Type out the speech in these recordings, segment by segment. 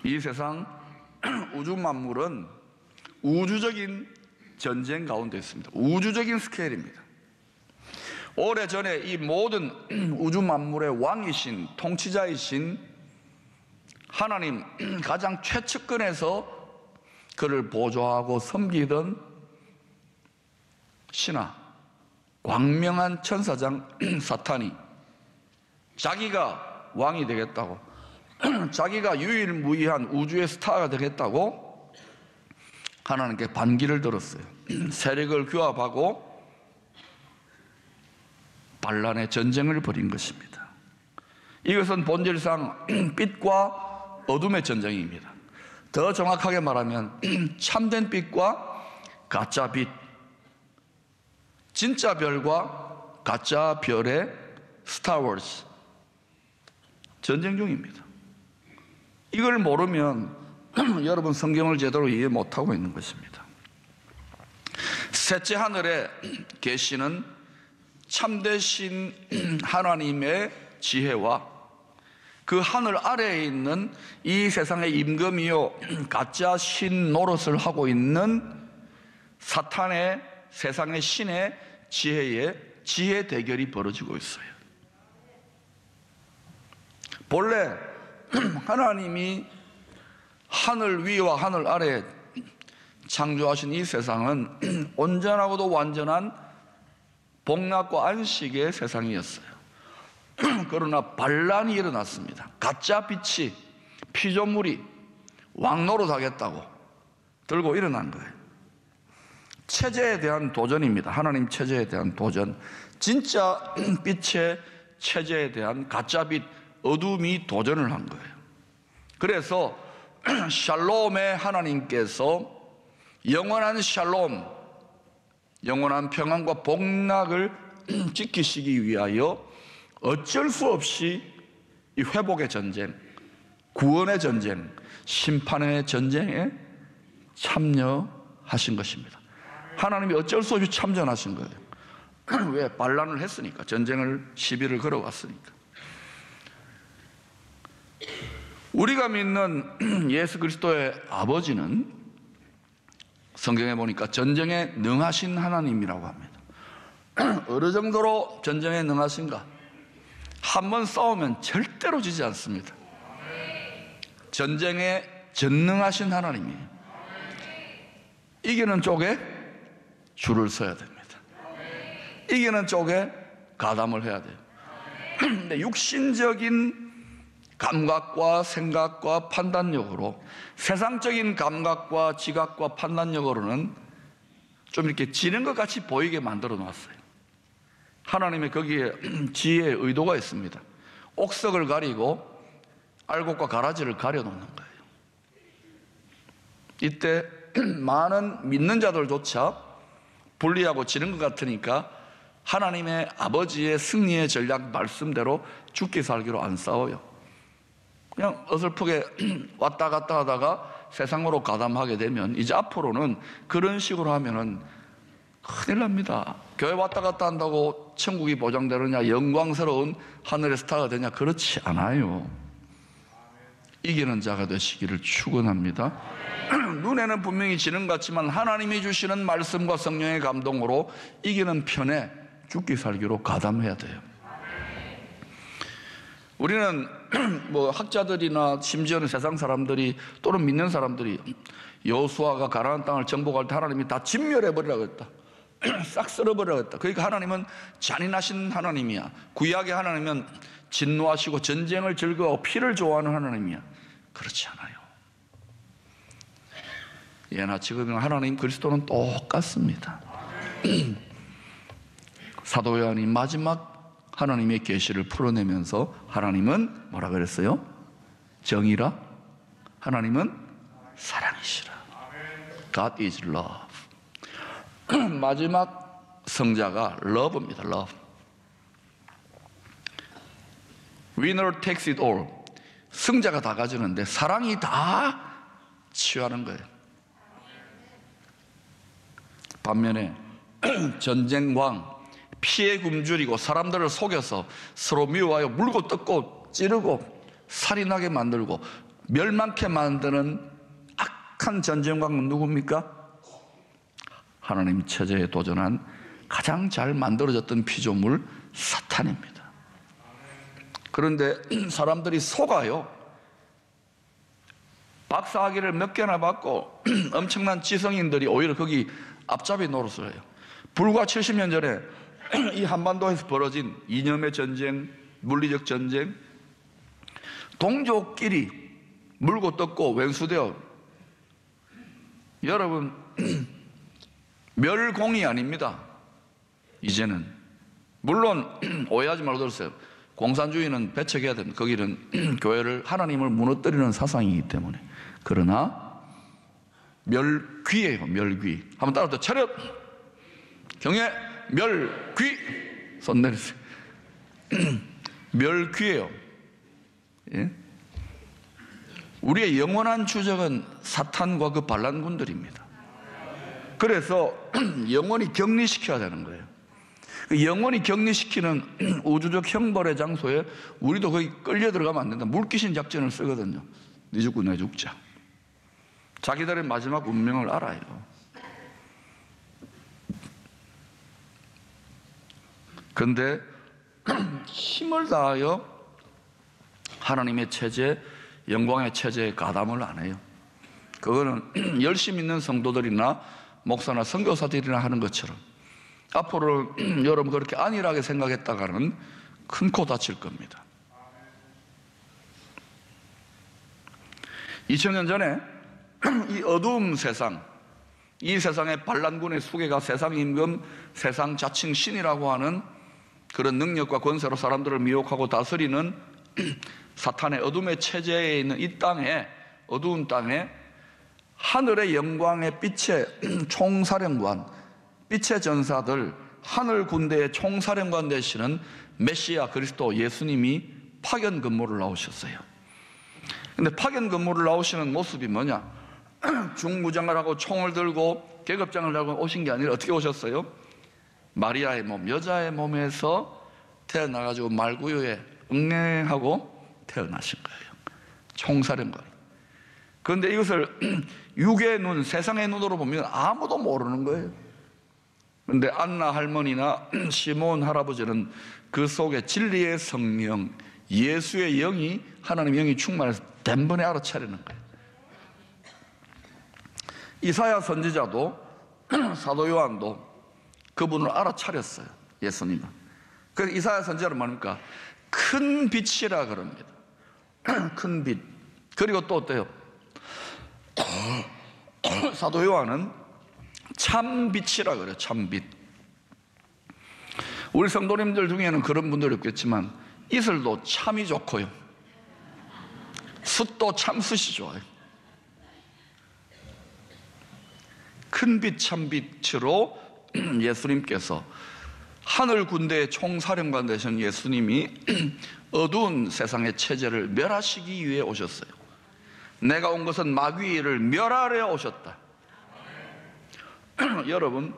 이 세상 우주 만물은 우주적인 전쟁 가운데 있습니다. 우주적인 스케일입니다. 오래전에 이 모든 우주 만물의 왕이신, 통치자이신 하나님 가장 최측근에서 그를 보좌하고 섬기던 신하, 광명한 천사장 사탄이 자기가 왕이 되겠다고, 자기가 유일무이한 우주의 스타가 되겠다고 하나님께 반기를 들었어요. 세력을 규합하고 반란의 전쟁을 벌인 것입니다. 이것은 본질상 빛과 어둠의 전쟁입니다. 더 정확하게 말하면 참된 빛과 가짜 빛, 진짜 별과 가짜 별의 스타워즈 전쟁 중입니다. 이걸 모르면 여러분 성경을 제대로 이해 못하고 있는 것입니다. 셋째 하늘의 계시는 참되신 하나님의 지혜와 그 하늘 아래에 있는 이 세상의 임금이요 가짜 신 노릇을 하고 있는 사탄의 세상의 신의 지혜 대결이 벌어지고 있어요. 본래 하나님이 하늘 위와 하늘 아래 창조하신 이 세상은 온전하고도 완전한 복락과 안식의 세상이었어요. 그러나 반란이 일어났습니다. 가짜 빛이, 피조물이 왕노릇하겠다고 들고 일어난 거예요. 체제에 대한 도전입니다. 하나님 체제에 대한 도전. 진짜 빛의 체제에 대한 가짜 빛, 어둠이 도전을 한 거예요. 그래서 샬롬의 하나님께서 영원한 샬롬, 영원한 평안과 복락을 지키시기 위하여 어쩔 수 없이 이 회복의 전쟁, 구원의 전쟁, 심판의 전쟁에 참여하신 것입니다. 하나님이 어쩔 수 없이 참전하신 거예요. 왜? 반란을 했으니까. 전쟁을 시비를 걸어왔으니까. 우리가 믿는 예수 그리스도의 아버지는 성경에 보니까 전쟁에 능하신 하나님이라고 합니다. 어느 정도로 전쟁에 능하신가? 한번 싸우면 절대로 지지 않습니다. 전쟁에 전능하신 하나님이에요. 이기는 쪽에 줄을 서야 됩니다. 이기는 쪽에 가담을 해야 돼요. 근데 육신적인 감각과 생각과 판단력으로, 세상적인 감각과 지각과 판단력으로는 좀 이렇게 지는 것 같이 보이게 만들어 놨어요. 하나님의 거기에 지혜의 의도가 있습니다. 옥석을 가리고 알곡과 가라지를 가려 놓는 거예요. 이때 많은 믿는 자들조차 불리하고 지는 것 같으니까 하나님의 아버지의 승리의 전략 말씀대로 죽기 살기로 안 싸워요. 그냥 어설프게 왔다 갔다 하다가 세상으로 가담하게 되면 이제 앞으로는 그런 식으로 하면은 큰일 납니다. 교회 왔다 갔다 한다고 천국이 보장되느냐, 영광스러운 하늘의 스타가 되냐? 그렇지 않아요. 이기는 자가 되시기를 축원합니다. 눈에는 분명히 지는 것 같지만 하나님이 주시는 말씀과 성령의 감동으로 이기는 편에 죽기 살기로 가담해야 돼요. 우리는 뭐 학자들이나 심지어는 세상 사람들이 또는 믿는 사람들이 여호수아가 가나안 땅을 정복할 때 하나님이 다 진멸해버리라고 했다. 싹 쓸어버리라고 했다. 그러니까 하나님은 잔인하신 하나님이야. 구약의 하나님은 진노하시고 전쟁을 즐거워하고 피를 좋아하는 하나님이야. 그렇지 않아요. 예나 지금이나 하나님 그리스도는 똑같습니다. 사도 요한이 마지막 하나님의 계시를 풀어내면서 하나님은 뭐라 그랬어요? 정의라, 하나님은 사랑이시라. God is love. 마지막 성자가 love입니다. love. Winner takes it all. 승자가 다 가지는데 사랑이 다 취하는 거예요. 반면에 전쟁왕, 피해 굶주리고 사람들을 속여서 서로 미워하여 물고 뜯고 찌르고 살인하게 만들고 멸망케 만드는 악한 전쟁광은 누굽니까? 하나님 체제에 도전한 가장 잘 만들어졌던 피조물 사탄입니다. 그런데 사람들이 속아요. 박사학위를 몇 개나 받고 엄청난 지성인들이 오히려 거기 앞잡이 노릇을 해요. 불과 70년 전에 이 한반도에서 벌어진 이념의 전쟁, 물리적 전쟁, 동족끼리 물고 뜯고 왼수되어, 여러분 멸공이 아닙니다. 이제는 물론 오해하지 말고 들으세요. 공산주의는 배척해야 됩니다. 거기는 교회를, 하나님을 무너뜨리는 사상이기 때문에. 그러나 멸귀예요. 멸귀. 한번 따라서 차렷, 경례, 멸귀. 손 내리세요. 멸귀예요. 예? 우리의 영원한 주적은 사탄과 그 반란군들입니다. 그래서 영원히 격리시켜야 되는 거예요. 영원히 격리시키는 우주적 형벌의 장소에 우리도 거기 끌려 들어가면 안 된다. 물귀신 작전을 쓰거든요. 네 죽고 내 죽자. 자기들의 마지막 운명을 알아요. 그런데 힘을 다하여 하나님의 체제, 영광의 체제에 가담을 안 해요. 그거는 열심 있는 성도들이나 목사나 선교사들이나 하는 것처럼 앞으로 여러분 그렇게 안일하게 생각했다가는 큰 코 다칠 겁니다. 2000년 전에 이 어두운 세상, 이 세상의 반란군의 수괴가 세상 임금, 세상 자칭 신이라고 하는 그런 능력과 권세로 사람들을 미혹하고 다스리는 사탄의 어둠의 체제에 있는 이 땅에, 어두운 땅에 하늘의 영광의 빛의 총사령관, 빛의 전사들, 하늘 군대의 총사령관 되시는 메시아 그리스도 예수님이 파견 근무를 나오셨어요. 근데 파견 근무를 나오시는 모습이 뭐냐? 중무장을 하고 총을 들고 계급장을 하고 오신 게 아니라 어떻게 오셨어요? 마리아의 몸, 여자의 몸에서 태어나가지고 말구유에 응애하고 태어나신 거예요. 총사령관. 그런데 이것을 육의 눈, 세상의 눈으로 보면 아무도 모르는 거예요. 그런데 안나 할머니나 시몬 할아버지는 그 속에 진리의 성령, 예수의 영이, 하나님의 영이 충만해서 단번에 알아차리는 거예요. 이사야 선지자도 사도 요한도 그분을 알아차렸어요. 예수님은. 그래서 이사야 선지자는 뭡니까? 큰 빛이라 그럽니다. 큰 빛. 그리고 또 어때요? 사도 요한은 참빛이라 그래요. 참빛. 우리 성도님들 중에는 그런 분들이 없겠지만 이슬도 참이 좋고요, 숯도 참숯이 좋아요. 큰빛 참빛으로 예수님께서 하늘 군대의 총사령관 되신 예수님이 어두운 세상의 체제를 멸하시기 위해 오셨어요. 내가 온 것은 마귀를 멸하려 오셨다. 여러분,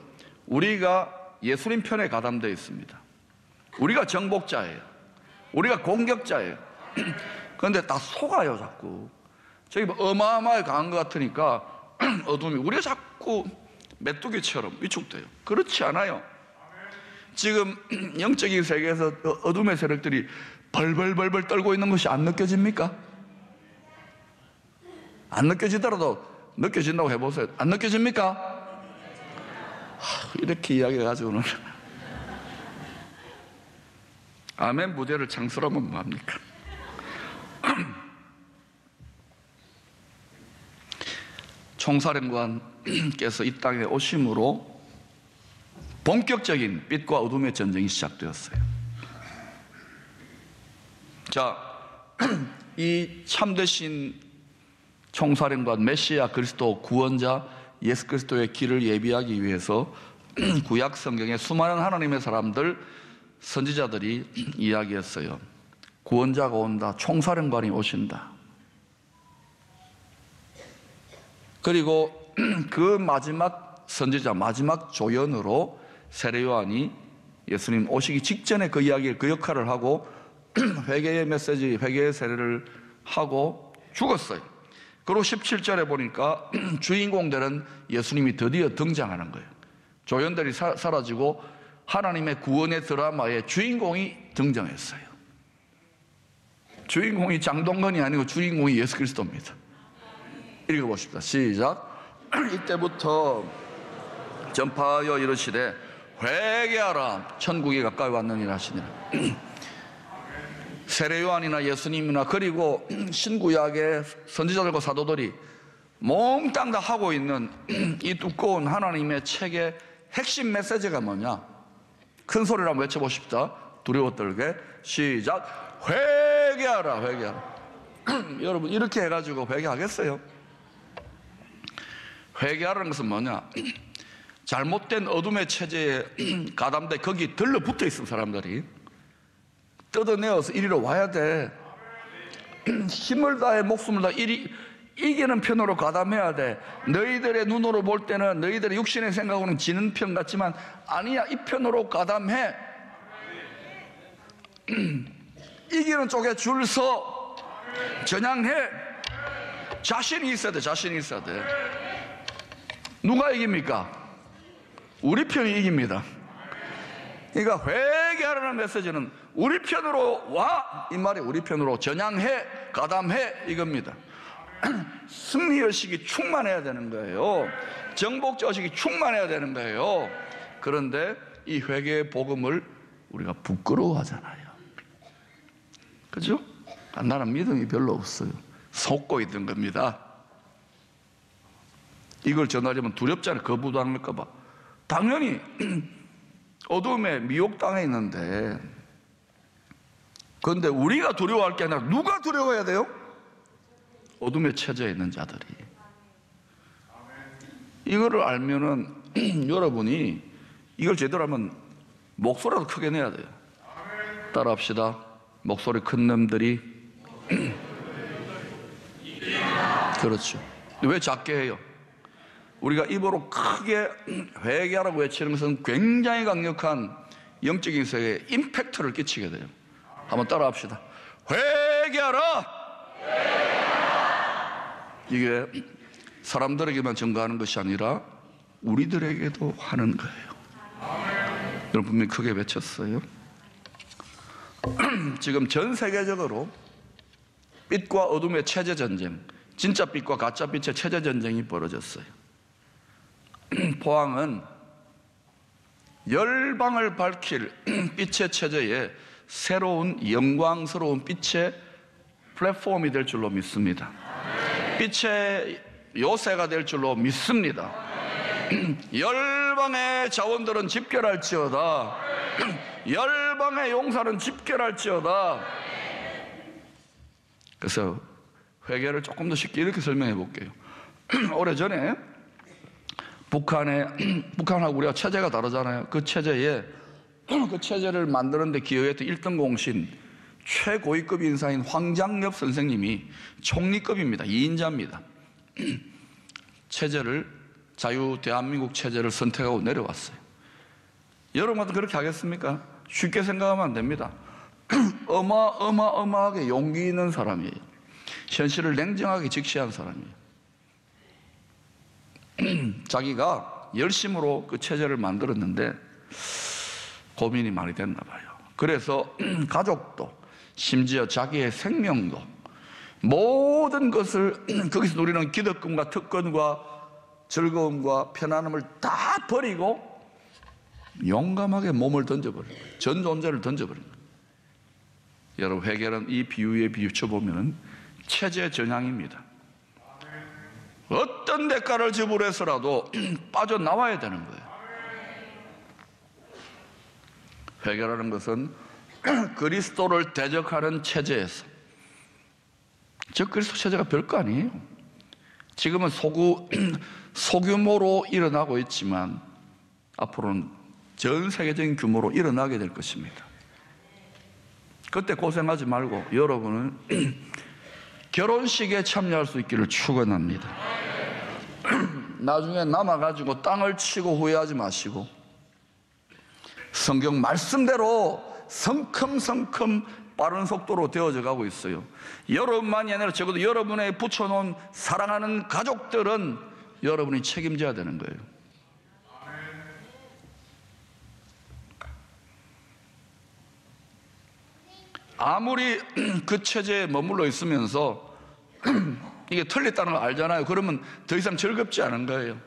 우리가 예수님 편에 가담되어 있습니다. 우리가 정복자예요. 우리가 공격자예요. 그런데 다 속아요. 자꾸 저기 어마어마하게 강한 것 같으니까 어둠이, 우리가 자꾸 메뚜기처럼 위축돼요. 그렇지 않아요. 지금 영적인 세계에서 어둠의 세력들이 벌벌벌벌 떨고 있는 것이 안 느껴집니까? 안 느껴지더라도 느껴진다고 해보세요. 안 느껴집니까? 이렇게 이야기해가지고는 아멘 무대를 창설하면 뭐합니까? 총사령관께서 이 땅에 오심으로 본격적인 빛과 어둠의 전쟁이 시작되었어요. 자, 이 참되신 총사령관 메시아 그리스도 구원자 예수 그리스도의 길을 예비하기 위해서 구약 성경에 수많은 하나님의 사람들, 선지자들이 이야기했어요. 구원자가 온다. 총사령관이 오신다. 그리고 그 마지막 선지자, 마지막 조연으로 세례 요한이 예수님 오시기 직전에 그 이야기를, 그 역할을 하고 회개의 메시지, 회개의 세례를 하고 죽었어요. 그리고 17절에 보니까 주인공들은 예수님이 드디어 등장하는 거예요. 조연들이 사라지고 하나님의 구원의 드라마에 주인공이 등장했어요. 주인공이 장동건이 아니고 주인공이 예수 그리스도입니다. 읽어보십시다. 시작. 이때부터 전파하여 이르시되 회개하라, 천국이 가까이 왔느니라 하시니라. 세례 요한이나 예수님이나 그리고 신구약의 선지자들과 사도들이 몽땅 다 하고 있는 이 두꺼운 하나님의 책의 핵심 메시지가 뭐냐? 큰 소리로 한번 외쳐보십시다. 두려워 떨게. 시작. 회개하라, 회개하라. 여러분, 이렇게 해가지고 회개하겠어요? 회개하라는 것은 뭐냐? 잘못된 어둠의 체제에 가담돼 거기 들러붙어 있는 사람들이 뜯어내어서 이리로 와야 돼. 힘을 다해 목숨을 다해 이기는 편으로 가담해야 돼. 너희들의 눈으로 볼 때는 너희들의 육신의 생각으로는 지는 편 같지만 아니야, 이 편으로 가담해. 이기는 쪽에 줄 서 전향해. 자신이 있어야 돼. 자신이 있어야 돼. 누가 이깁니까? 우리 편이 이깁니다. 그러니까 회개하라는 메시지는 우리 편으로 와, 이 말이 우리 편으로 전향해, 가담해, 이겁니다. 승리의식이 충만해야 되는 거예요. 정복자의식이 충만해야 되는 거예요. 그런데 이 회개의 복음을 우리가 부끄러워하잖아요. 그죠? 나는 믿음이 별로 없어요. 속고 있는 겁니다. 이걸 전하려면 두렵잖아요. 거부당할까 봐. 당연히 어둠에 미혹당해 있는데, 그런데 우리가 두려워할 게 아니라 누가 두려워해야 돼요? 어둠의 체제에 있는 자들이. 이거를 알면은 여러분이 이걸 제대로 하면 목소리라도 크게 내야 돼요. 따라합시다. 목소리 큰 놈들이 그렇죠. 왜 작게 해요? 우리가 입으로 크게 회개하라고 외치는 것은 굉장히 강력한 영적인 세계에 임팩트를 끼치게 돼요. 한번 따라합시다. 회개하라! 이게 사람들에게만 전가하는 것이 아니라 우리들에게도 하는 거예요. 여러분 분명히 크게 외쳤어요. 지금 전 세계적으로 빛과 어둠의 체제 전쟁, 진짜 빛과 가짜 빛의 체제 전쟁이 벌어졌어요. 포항은 열방을 밝힐 빛의 체제에 새로운 영광스러운 빛의 플랫폼이 될 줄로 믿습니다. 빛의 요새가 될 줄로 믿습니다. 열방의 자원들은 집결할지어다. 열방의 용사는 집결할지어다. 그래서 회개를 조금 더 쉽게 이렇게 설명해 볼게요. 오래전에 북한하고 우리가 체제가 다르잖아요. 그 체제에 그 체제를 만드는데 기여했던 1등 공신 최고위급 인사인 황장엽 선생님이 총리급입니다. 2인자입니다. 체제를 자유 대한민국 체제를 선택하고 내려왔어요. 여러분도 그렇게 하겠습니까? 쉽게 생각하면 안 됩니다. 어마어마하게 용기 있는 사람이에요. 현실을 냉정하게 직시한 사람이에요. 자기가 열심으로 그 체제를 만들었는데 고민이 많이 됐나 봐요. 그래서 가족도 심지어 자기의 생명도 모든 것을 거기서 누리는 기득권과 특권과 즐거움과 편안함을 다 버리고 용감하게 몸을 던져버린 거예요. 전 존재를 던져버린 거예요. 여러분 회개는 이 비유에 비춰보면 체제 전향입니다. 어떤 대가를 지불해서라도 빠져나와야 되는 거예요. 회개라는 것은 그리스도를 대적하는 체제에서, 즉 그리스도 체제가 별거 아니에요. 지금은 소규모로 일어나고 있지만 앞으로는 전 세계적인 규모로 일어나게 될 것입니다. 그때 고생하지 말고 여러분은 결혼식에 참여할 수 있기를 축원합니다. 나중에 남아가지고 땅을 치고 후회하지 마시고 성경 말씀대로 성큼성큼 빠른 속도로 되어져 가고 있어요. 여러분만이 아니라 적어도 여러분의 붙여놓은 사랑하는 가족들은 여러분이 책임져야 되는 거예요. 아무리 그 체제에 머물러 있으면서 이게 틀렸다는 걸 알잖아요. 그러면 더 이상 즐겁지 않은 거예요.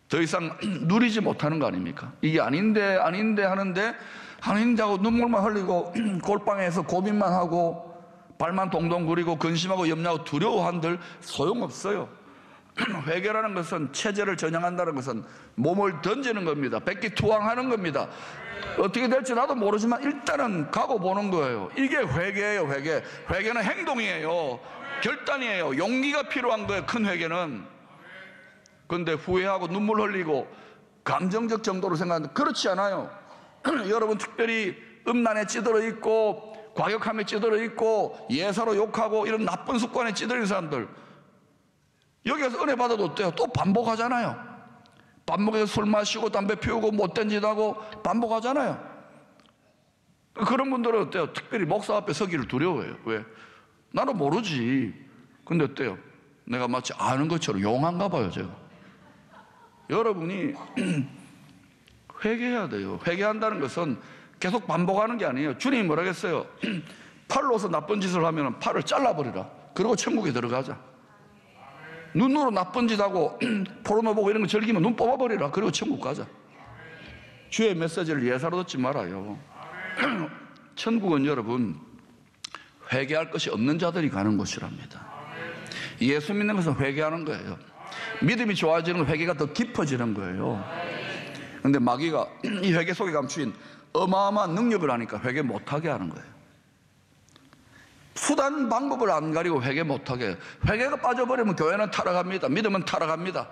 더 이상 누리지 못하는 거 아닙니까? 이게 아닌데 하는데 아닌데 하고 눈물만 흘리고 골방에서 고민만 하고 발만 동동 구리고 근심하고 염려하고 두려워한들 소용없어요. 회개라는 것은 체제를 전향한다는 것은 몸을 던지는 겁니다. 백기투항하는 겁니다. 어떻게 될지 나도 모르지만 일단은 가고 보는 거예요. 이게 회개예요. 회개는 행동이에요. 결단이에요. 용기가 필요한 거예요. 큰 회개는. 그런데 후회하고 눈물 흘리고 감정적 정도로 생각하는데 그렇지 않아요. 여러분 특별히 음란에 찌들어 있고 과격함에 찌들어 있고 예사로 욕하고 이런 나쁜 습관에 찌들어 있는 사람들, 여기서 은혜 받아도 어때요? 또 반복하잖아요. 반복해서 술 마시고 담배 피우고 못된 짓 하고 반복하잖아요. 그런 분들은 어때요? 특별히 목사 앞에 서기를 두려워해요. 왜? 나는 모르지. 근데 어때요? 내가 마치 아는 것처럼 용한가 봐요, 제가. 여러분이 회개해야 돼요. 회개한다는 것은 계속 반복하는 게 아니에요. 주님이 뭐라 했어요? 팔로서 나쁜 짓을 하면 팔을 잘라버리라. 그리고 천국에 들어가자. 눈으로 나쁜 짓 하고 포르노 보고 이런 거 즐기면 눈 뽑아버리라. 그리고 천국 가자. 주의 메시지를 예사로 듣지 말아요. 천국은 여러분 회개할 것이 없는 자들이 가는 곳이랍니다. 예수 믿는 것은 회개하는 거예요. 믿음이 좋아지는 건 회개가 더 깊어지는 거예요. 그런데 마귀가 이 회개 속에 감추인 어마어마한 능력을 하니까 회개 못하게 하는 거예요. 수단 방법을 안 가리고 회개 못하게 해요. 회개가 빠져버리면 교회는 타락합니다. 믿음은 타락합니다.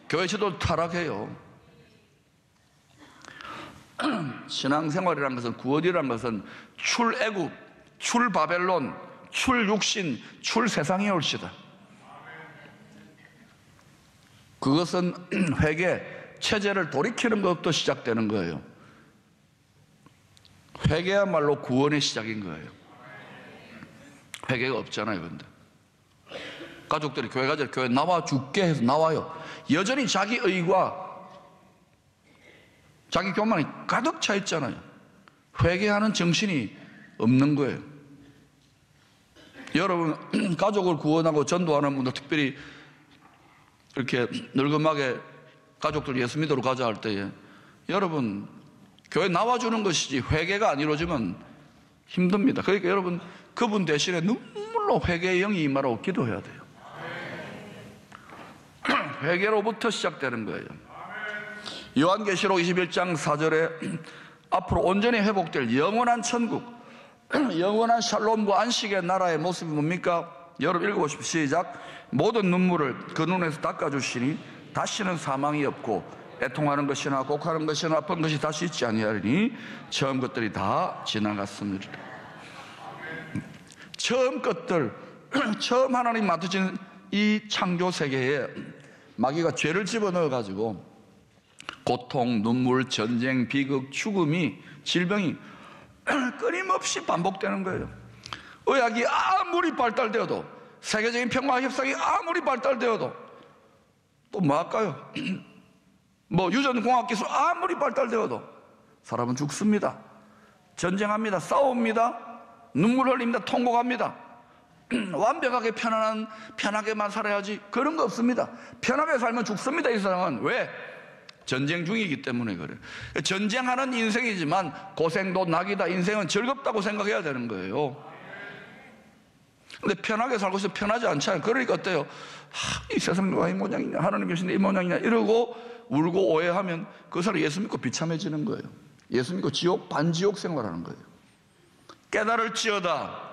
교회 지도도 타락해요. 신앙생활이라는 것은, 구원이라는 것은 출애굽, 출바벨론, 출육신, 출세상이 올시다. 그것은 회개, 체제를 돌이키는 것부터 시작되는 거예요. 회개야말로 구원의 시작인 거예요. 회개가 없잖아요. 근데 가족들이 교회 가자, 교회 나와 줄게 해서 나와요. 여전히 자기 의과 자기 교만이 가득 차 있잖아요. 회개하는 정신이 없는 거예요. 여러분 가족을 구원하고 전도하는 분들, 특별히 이렇게 늙음하게 가족들 예수 믿으러 가자 할 때에 여러분 교회 나와주는 것이지 회개가 안 이루어지면 힘듭니다. 그러니까 여러분 그분 대신에 눈물로 회개의 영이 임하라고 기도해야 돼요. 회개로부터 시작되는 거예요. 요한계시록 21장 4절에 앞으로 온전히 회복될 영원한 천국, 영원한 샬롬과 안식의 나라의 모습이 뭡니까? 여러분 읽어보십시오. 시작. 모든 눈물을 그 눈에서 닦아주시니 다시는 사망이 없고 애통하는 것이나 곡하는 것이나 아픈 것이 다시 있지 아니하리니 처음 것들이 다 지나갔습니다. 처음 것들, 처음 하나님 만드신 이 창조 세계에 마귀가 죄를 집어넣어 가지고 고통, 눈물, 전쟁, 비극, 죽음이, 질병이 끊임없이 반복되는 거예요. 의학이 아무리 발달되어도, 세계적인 평화 협상이 아무리 발달되어도 또 뭐 할까요? 뭐 유전공학 기술 아무리 발달되어도 사람은 죽습니다. 전쟁합니다. 싸웁니다. 눈물 흘립니다. 통곡합니다. 완벽하게 편하게만 살아야지, 그런 거 없습니다. 편하게 살면 죽습니다. 이 사람은. 왜? 전쟁 중이기 때문에 그래요. 전쟁하는 인생이지만 고생도 낙이다. 인생은 즐겁다고 생각해야 되는 거예요. 근데 편하게 살고 있으면 편하지 않잖아요. 그러니까 어때요? 이 세상이 이 모양이냐, 하나님 계신데 이 모양이냐 이러고 울고 오해하면 그 사람 예수 믿고 비참해지는 거예요. 예수 믿고 지옥, 반지옥 생활하는 거예요. 깨달을지어다.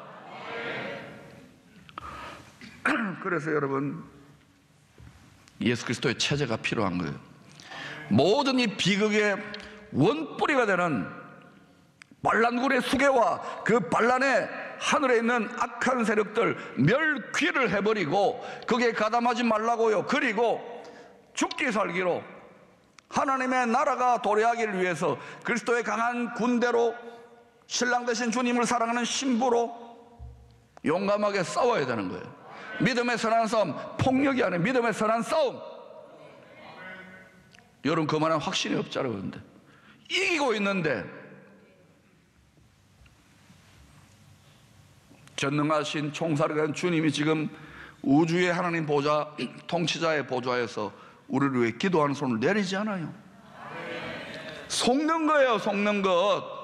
그래서 여러분 예수 그리스도의 체제가 필요한 거예요. 모든 이 비극의 원뿌리가 되는 반란군의 수괴와 그 반란의 하늘에 있는 악한 세력들 멸귀를 해버리고 거기에 가담하지 말라고요. 그리고 죽기 살기로 하나님의 나라가 도래하기를 위해서 그리스도의 강한 군대로 신랑 되신 주님을 사랑하는 신부로 용감하게 싸워야 되는 거예요. 믿음의 선한 싸움, 폭력이 아니라 믿음의 선한 싸움. 여러분 그만한 확신이 없잖아요. 그런데 이기고 있는데 전능하신 총살이라는 주님이 지금 우주의 하나님 보좌, 통치자의 보좌에서 우리를 위해 기도하는 손을 내리지 않아요. 속는 거예요. 속는 것.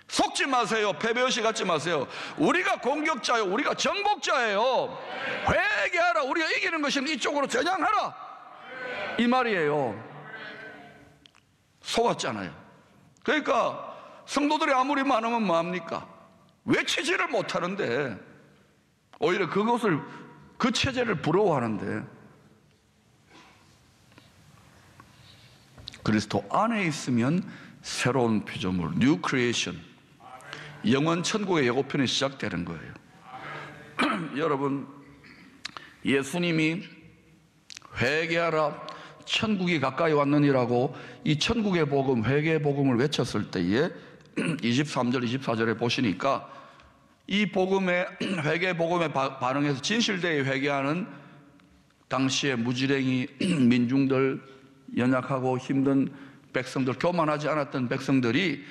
속지 마세요. 패배의식 갖지 마세요. 우리가 공격자예요. 우리가 정복자예요. 회개하라. 우리가 이기는 것이면 이쪽으로 전향하라, 이 말이에요. 속았잖아요. 그러니까 성도들이 아무리 많으면 뭐합니까? 외치지를 못하는데 오히려 그것을, 그 체제를 부러워하는데, 그리스도 안에 있으면 새로운 피조물, 뉴 크리에이션, 영원 천국의 예고편이 시작되는 거예요. 여러분, 예수님이 회개하라, 천국이 가까이 왔느니라고 이 천국의 복음, 회개의 복음을 외쳤을 때에 23절, 24절에 보시니까 이 복음에, 회개의 복음에 반응해서 진실되게 회개하는 당시의 무지랭이 민중들, 연약하고 힘든 백성들, 교만하지 않았던 백성들이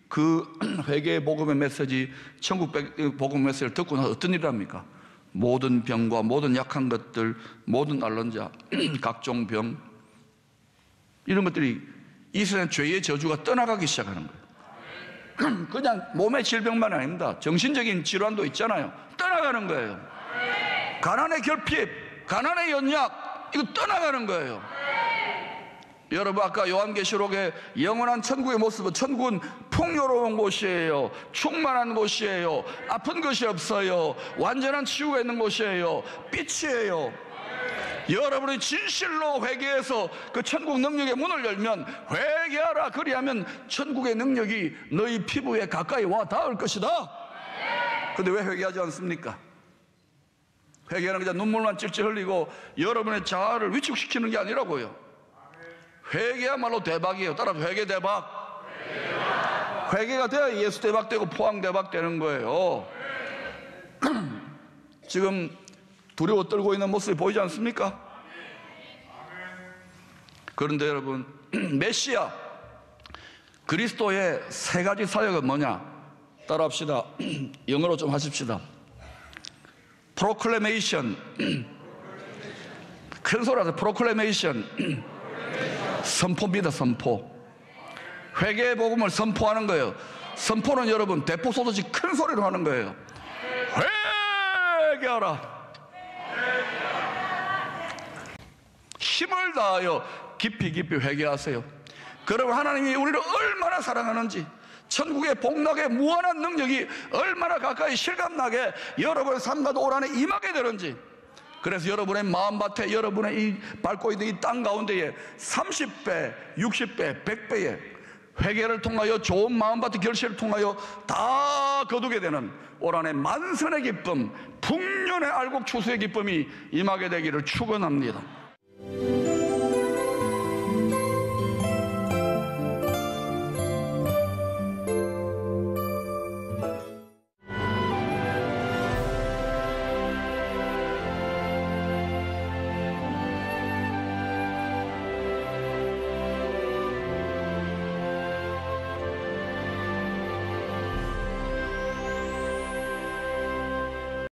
그 회개의 복음의 메시지, 천국 복음 메시지를 듣고 나서 어떤 일을 합니까? 모든 병과 모든 약한 것들, 모든 앓는 각종 병, 이런 것들이 이스라엘 죄의 저주가 떠나가기 시작하는 거예요. 그냥 몸의 질병만 아닙니다. 정신적인 질환도 있잖아요. 떠나가는 거예요. 가난의 결핍, 가난의 연약, 이거 떠나가는 거예요. 여러분, 아까 요한계시록의 영원한 천국의 모습은, 천국은 풍요로운 곳이에요. 충만한 곳이에요. 아픈 것이 없어요. 완전한 치유가 있는 곳이에요. 빛이에요. 여러분이 진실로 회개해서 그 천국 능력의 문을 열면, 회개하라, 그리하면 천국의 능력이 너희 피부에 가까이 와 닿을 것이다. 근데 왜 회개하지 않습니까? 회개하는 그냥 눈물만 찔찔 흘리고 여러분의 자아를 위축시키는 게 아니라고요. 회개야말로 대박이에요. 따라서 회개 대박. 회개가 돼야 예수 대박 되고 포항 대박 되는 거예요. 지금 두려워 떨고 있는 모습이 보이지 않습니까? 그런데 여러분, 메시아 그리스도의 세 가지 사역은 뭐냐? 따라합시다. 영어로 좀 하십시다. 프로클레메이션, 큰 소리 하세요. 프로클레메이션, 선포입니다. 선포. 회개의 복음을 선포하는 거예요. 선포는 여러분 대포 쏘듯이 큰 소리로 하는 거예요. 회개하라. 힘을 다하여 깊이 깊이 회개하세요. 그러면 하나님이 우리를 얼마나 사랑하는지, 천국의 복락의 무한한 능력이 얼마나 가까이 실감나게 여러분의 삶과 올 한해 임하게 되는지, 그래서 여러분의 마음밭에, 여러분의 이 밟고 있는 이 땅 가운데에 30배, 60배, 100배의 회개를 통하여, 좋은 마음밭의 결실을 통하여 다 거두게 되는 올 한해 만선의 기쁨, 풍년의 알곡 추수의 기쁨이 임하게 되기를 축원합니다.